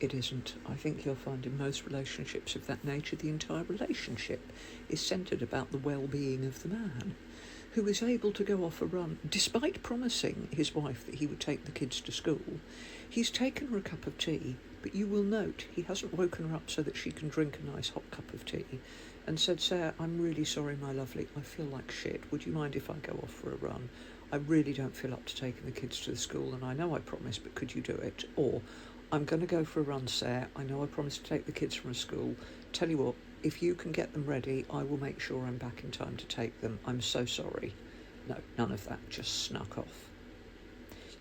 It isn't. I think you'll find in most relationships of that nature, the entire relationship is centred about the well-being of the man, who is able to go off a run, despite promising his wife that he would take the kids to school. He's taken her a cup of tea, but you will note he hasn't woken her up so that she can drink a nice hot cup of tea, and said, Sarah, I'm really sorry, my lovely, I feel like shit. Would you mind if I go off for a run? I really don't feel up to taking the kids to the school, and I know I promised, but could you do it? Or, I'm going to go for a run, Sarah. I know I promised to take the kids from school. Tell you what, if you can get them ready, I will make sure I'm back in time to take them. I'm so sorry. No, none of that. Just snuck off.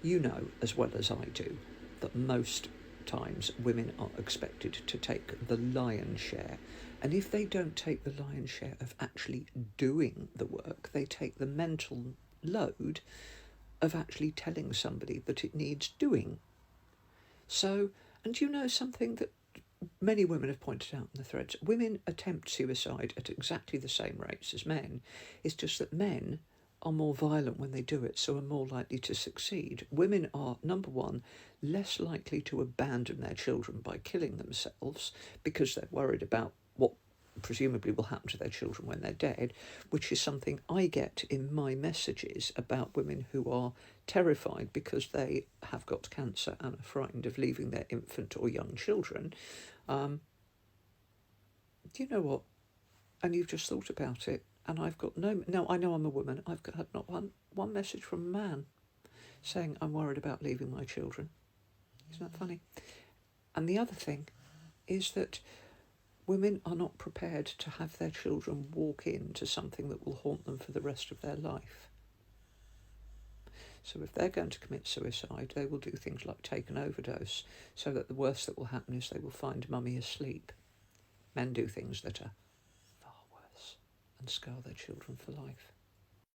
You know as well as I do that most times women are expected to take the lion's share, and if they don't take the lion's share of actually doing the work, they take the mental load of actually telling somebody that it needs doing. So, and you know something that many women have pointed out in the threads, women attempt suicide at exactly the same rates as men. It's just that men are more violent when they do it, so are more likely to succeed. Women are, number one, less likely to abandon their children by killing themselves because they're worried about what presumably will happen to their children when they're dead, which is something I get in my messages about women who are terrified because they have got cancer and are frightened of leaving their infant or young children. Do you know what? And you've just thought about it, and I've got no, I know I'm a woman, I've had not one message from a man saying I'm worried about leaving my children. Isn't that funny? And the other thing is that women are not prepared to have their children walk into something that will haunt them for the rest of their life. So if they're going to commit suicide, they will do things like take an overdose, so that the worst that will happen is they will find mummy asleep. Men do things that are far worse and scar their children for life.